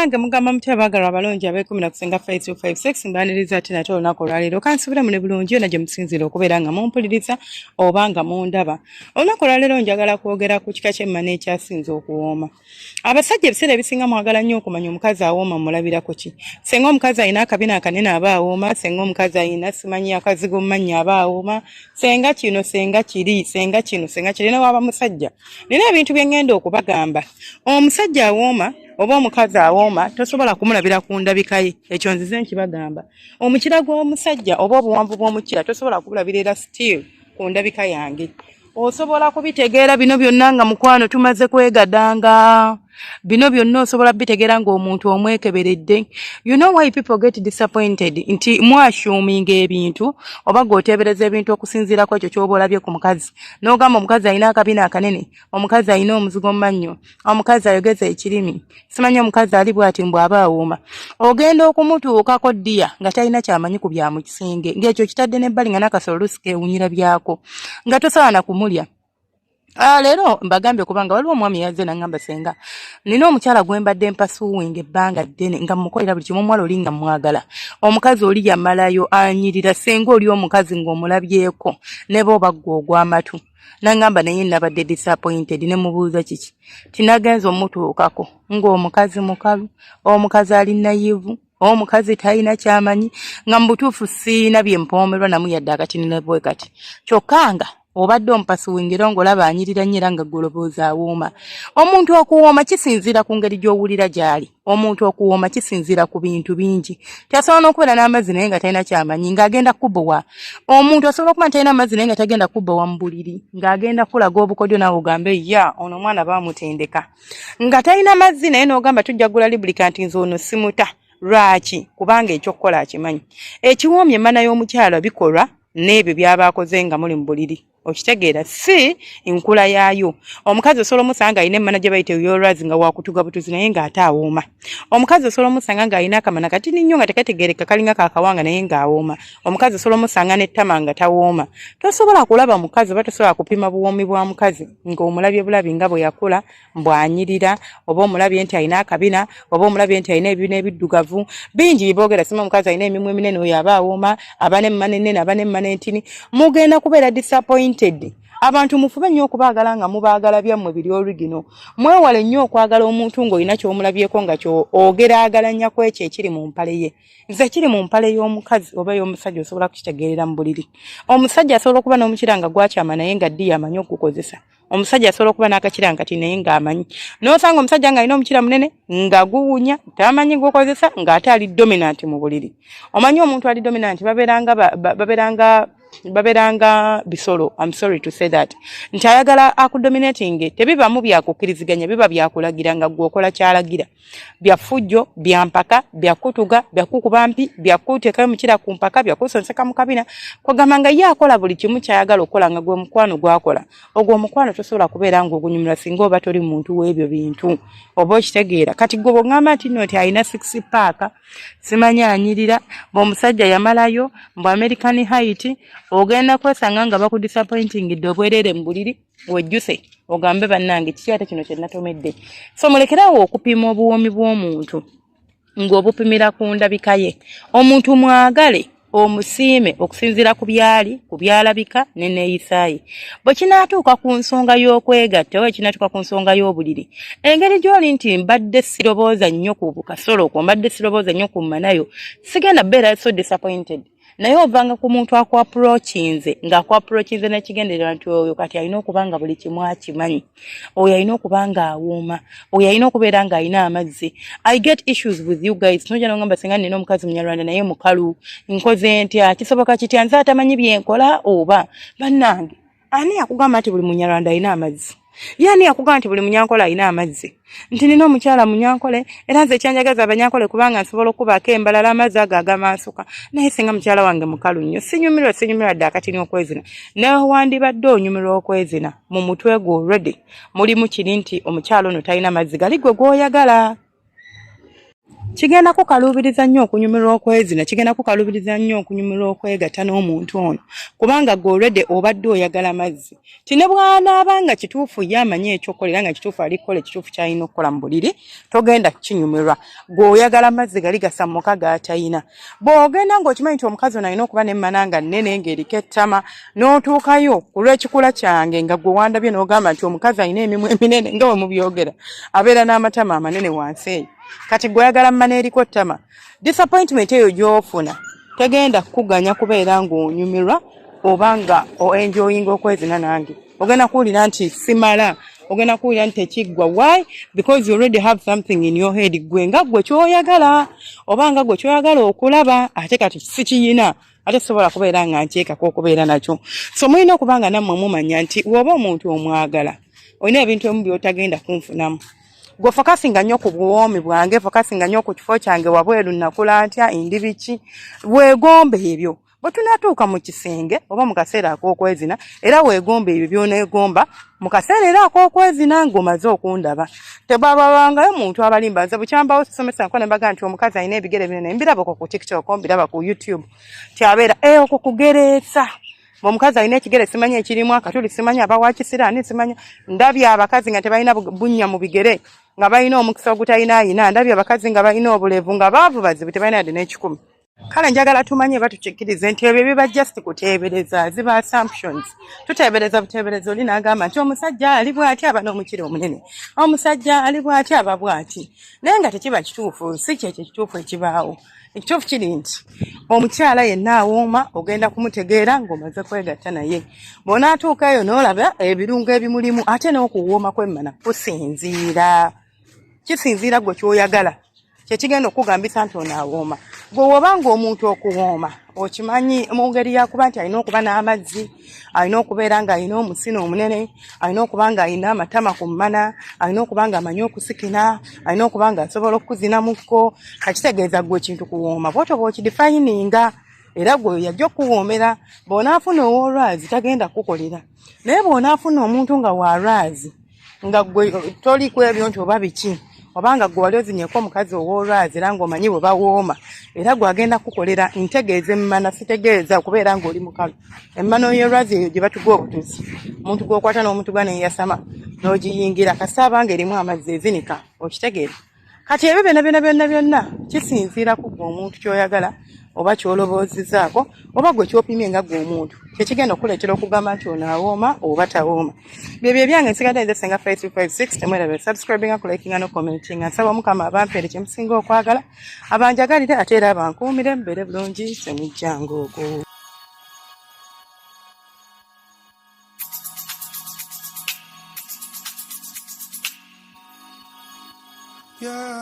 Banange mugamba mutebagala abalonji ab'ekumi na kusenga 5256 mbaniriza ati nate olunaku olwaleero kansubiramu ne bulungi yonna gye musinzira okubeera nga mumpuliriza oba nga mundaba. Olunaku olwaleero njagala kwogera ku kika ky'emmana ekyasinze okuwooma. Abasajja ebiseera ebisinga mwagala nnyo okumanya omukazi awooma mulabirako ki. Senga omukazi alina akabina akanene aba awooma, senga omukazi alina simanyi akazigo mu mannya aba awooma, senga kino senga kiri, senga kino senga kiri. Ne waba musajja nina ebintu bye ngenda okubagamba. Omusajja awooma oba omukazi awooma tosobola kumulabira ku ndabika ye. Ekyo nzize nkibagamba. Omukira gw'omusajja oba obuwanvu bw'omukira tosobola kubulabira era still ku ndabika yange. Osobola kubitegeera bino byonna nga mukwano tumaze kwegadanga. Bino byonna osobola bitegeera ng'omuntu omwekeberedde. You know why people get disappointed nti mwashuminga ebintu oba g'oteebereza ebintu okusinziirako ekyo ky'oba olabye ku mukazi. N'ogamba omukazi alina akabina akanene, omukazi alina omuzigo mu mannyo, omukazi ayogeza ekirimi, simanyi omukazi ali bw'ati mbw'aba awooma. Ogenda okumutuukako ddiya nga talina kyamanyi ku bya mu kisenge, ng'ekyo kitadde n'ebbali nga n'akasolo lusi keewunyira byako, nga tosaana kumulya. Leero mbagambye kubanga waliwo omwami yazze n'angamba senga nina omukyala gwe mbadde mpasuwinga ebbanga ddene nga mukolera buli kimu omuwala oli nga mwagala omukazi oli yamalayo anyirira senga oli omukazi ng'omulabyeko ne booba ggwe ogw'amatu n'angamba naye nabadde disappointed ne mubuuza kiki tinagenza omutuukako ng'omukazi mukalu omukazi ali nayivu omukazi talina kyamanyi nga mu butuufu siina bye mpoomerwa namu yadde akatini ne bwe kati kyokka obadde ompasuwingira ng'olaba anyirira nnyo era nga golobooza awooma. Omuntu okuwooma kisinziira ku ngeri gy'owulira gy'ali. Omuntu okuwooma kisinziira ku bintu bingi. Tasobola n'okubeera n'amazzi naye nga talina kyamanyi ng'agenda kubowa. Omuntu asobola okuba talina amazzi naye nga tagenda kubowa mu buliri ng'agenda kulaga obukodyo naawe ogambe ono omwana baamutendeka. Nga talina amazzi naye n'ogamba tujja gula lubricant nze ono simuta. Lwaki? Kubanga ekyokukola akimanyi. Ekiwoomya emmana y'omukyala bikolwa n'ebyo by'aba akoze nga muli mu buliri. Okitegeera si nkula yaayo. Omukazi osobola omusanga alina emmana gye bayita ey'olwazi nga waakutuga butuzi naye ng'ate awooma. Omukazi osobola omusanga ng'alina akamana katini nnyo nga tekategeereka kalinga kaakawanga naye ng'awooma. Omukazi osobola omusanga n'ettama nga tawooma. Tosobola kulaba mukazi oba tosobola kupima buwoomi bwa mukazi ng'omulabye bulabi nga bwe yakula mbw'anyirira oba omulabye nti alina akabina oba omulabye nti alina ebibina ebiddugavu. Bingi boogera sima omukazi alina emimwa eminene oyo aba awooma, aba n'emmana ennene aba n'emmana entini. Mugenda kubeera disappointed. Abantu mufube nnyo okubaagala nga mubaagala byammwe biri origino. Mwewale nnyo okwagala omuntu ng'olina ky'omulabyeko nga kyo ogeraagalanya ku ekyo ekiri mu mpale ye. Nze kiri mu mpale y'omukazi oba y'omusajja osobola kukitegeerera mu buliri. Omusajja asobola okuba n'omukira nga gwakyama naye nga ddi amanyi okukozesa. Omusajja asobola okuba n'akakira nga kati naye ng'amanyi. N'osanga omusajja ng'alina omukira munene nga guwunya tamanyi gukozesa ng'ate ali dominant mu buliri. Omanyi omuntu ali dominant baberanga bisolo. I'm sorry to say that. Nti ayagala akudominating tebibamu byakukkiriziganya biba byakulagira nga gwokola kyalagira. Byafujjo, byampaka, byakutuga, byakukubampi, byakuteeka mukira ku mpaka, byakusonseka mu kabina. Kwagamba nga ye akola buli kimu kyayagala okola nga gwe mukwano gwakola. Ogwo omukwano tosobola kubeera ng'ogunyumira singa oba toli muntu w'ebyo bintu. Oba okitegeera. Kati gwe bw'ongamba nti nno ti alina 6 paaka, simanyi anyirira, bw'omusajja yamalayo, mbw American Height, ogenda kwesanga nga bakudisappointingidde obwerere mu buliri wejjuse ogambe bannange kiki ate kino kye natomedde. So mulekerawo okupima obuwoomi bw'omuntu ng'obupimira ku ndabika ye. Omuntu mwagale omusiime okusinziira ku byali ku byalabika n'enneeyisaaye. Bwe kinaatuuka ku nsonga y'okwegatta oba kinaatuuka ku nsonga y'obuliri, engeri gy'oli nti mbadde sirobooza nnyo ku bukasolo okwo mbadde sirobooza nnyo ku mmanayo sigenda beera so disappointed. Naye ovanga ku muntu akwaprochinze ng'akwaprochinze n'ekigendererwa nti oyo kati alina okuba nga buli kimu akimanyi, oyo alina okuba nga awooma, oyo alina okubeera ng'alina amazzi. I get issues with you guys. Nojja n'ongamba singa nina omukazi Munyarwanda naye mukalu nkoze ntya kisoboka kitya nze atamanyi byenkola oba bannange ani yakugamba nti buli Munyarwanda alina amazzi? Yani yakugamba nti buli Munyankole alina amazzi? Nti nina omukyala Munyankole era nze ekyanjagaza Abanyankole kubanga nsobola okubaako embalala amazzi ago agamansuka naye singa mukyala wange mukalu nnyo sinyumirwa dde akatini okwezina. Naye wandibadde onyumirwa okwezina mu mutwe gwo already mulimu kiri nti omukyala ono talina mazzi gali gwe gw'oyagala. kigenda kukalubiriza nnyo okunyumirwa okwezina, kigenda kukalubiriza nnyo okunyumirwa okwegatta n'omuntu ono kubanga gwe already obadde oyagala mazzi. Tine bw'anaaba nga kituufu ye amanyi ekyokolera nga kituufu ali kukola ekituufu ky'alina okukola mu buliri, togenda kukinyumirwa. Gwe oyagala mazzi gali gasa mu muka g'atalina. Bw'ogenda ng'okimanyi nti omukazi ono alina okuba n'emmana nga nnene ng'eriko ettama, n'otuukayo ku lw'ekikula kyange nga gwe wandabye n'ogamba nti omukazi alina emimwa eminene nga bwe mubyogera, abeera n'amatama amanene wansi eyo. Kati gweyagala mmana eriko ttama, disappointment eyo gy'ofuna tegenda kukuganya kubeera ng'onyumirwa oba nga enjoyinga okwezina nange. Ogenda kuwulira nti simala, ogenda kuwulira nti tekiggwa. Why? Because you already have something in your head. Gwe nga gwe ky'oyagala oba nga gwe ky'oyagala okulaba ate kati sikiyina, ate sobola kubeera nga nteekako okubeera nakyo. So mulina okuba nga nammwe mumanya nti woba omuntu omwagala olina ebintu ebimu by'otagenda kunfunamu. Gwe fokasinga nnyo ku buwoomi bwange, fokasinga nnyo ku kifo kyange wabweru nakula ntya indi biki, weegombe ebyo. Bwe tunatuuka mu kisenge oba mu kaseera ak'okwezina, era weegombe ebyo by'oneegomba mu kaseera era ak'okwezina ng'omaze okundaba. Tebwababangayo muntu abalimba. Nze bukyambawo sisomesa nko ne mbaga nti omukazi alina ebigere binene, mbiraba ku TikTok, mbiraba ku YouTube, tyabeera okwo kugereesa. Omukazi alina ekigere simanyi ekirimu akatuli, simanyi aba wakisiraani, simanyi. Ndabye abakazi nga tebalina bunnya mu bigere nga balina omukisa ogutalina ayina, ndabye abakazi nga balina obulevu nga baavu bazibu tebalina yadde n'ekikumi. Kale njagala tumanye oba tukikkirize nti ebyo biba just kuteebereza, ziba assumptions. Tuteebereza buteebereza, oli n'agamba nti omusajja ali bw'ati aba n'omukire omunene, omusajja ali bw'ati aba bw'ati. Naye nga tekiba kituufu, si kyekyo ekituufu ekibaawo. Ekituufu kiri nti omukyala yenna awooma ogenda kumutegeera ng'omaze kwegatta naye. Bw'onaatuukayo n'olaba ebirungo ebimulimu ate n'okuwooma kw'emmana kusinziira. Kisinziira gwe ky'oyagala kyekigenda okugambisa nti onaawooma. Gwe wobanga omuntu okuwooma okimanyi mu ngeri yakuba nti alina okuba n'amazzi, alina okubeera ng'alina omusino omunene, alina okuba ng'alina amatama ku mmana, alina okuba ng'amanyi okusikina, alina okuba ng'asobola okuzina mukko. Kakitegeeza gwe ekintu kuwooma bw'otyo bw'okidifayininga, era gwe yajja okuwoomera. Bw'onaafuna ow'olwazi tagenda kukolera, naye bw'onaafuna omuntu nga w'alwazi nga gwe toli ku ebyo nti oba biki, obanga gwe wali ozinyeko omukazi ow'olwazi era ng'omanyi bwe bawooma, era gwe agenda kukolera. Ntegeeza emmana, sitegeeza okubeera ng'oli mukalu. Emmano y'olwazi eyo gye batuga obutuzi, omuntu gw'okwata n'omutugwa n'eyasama n'ogiyingira kasaaba ng'erimu amazzi ezinika, okitegeera. Kati ebyo byonna kisinziira ku gwe omuntu ky'oyagala oba ky'oloboozizaako oba gwe ky'opimye nga gwe omuntu, kyekigenda okuleetera okugamba nti onaawooma oba tawooma. Byebyo ebyange nsigadde nze Senga Faith 256. Temweraba subscribinga, kulikinga n'okomentinga. Nsaba Mukama abampeere kye musinga okwagala, abanjagalire ate era abankuumire mubeere bulungi semujjangu ogwo. Yeah.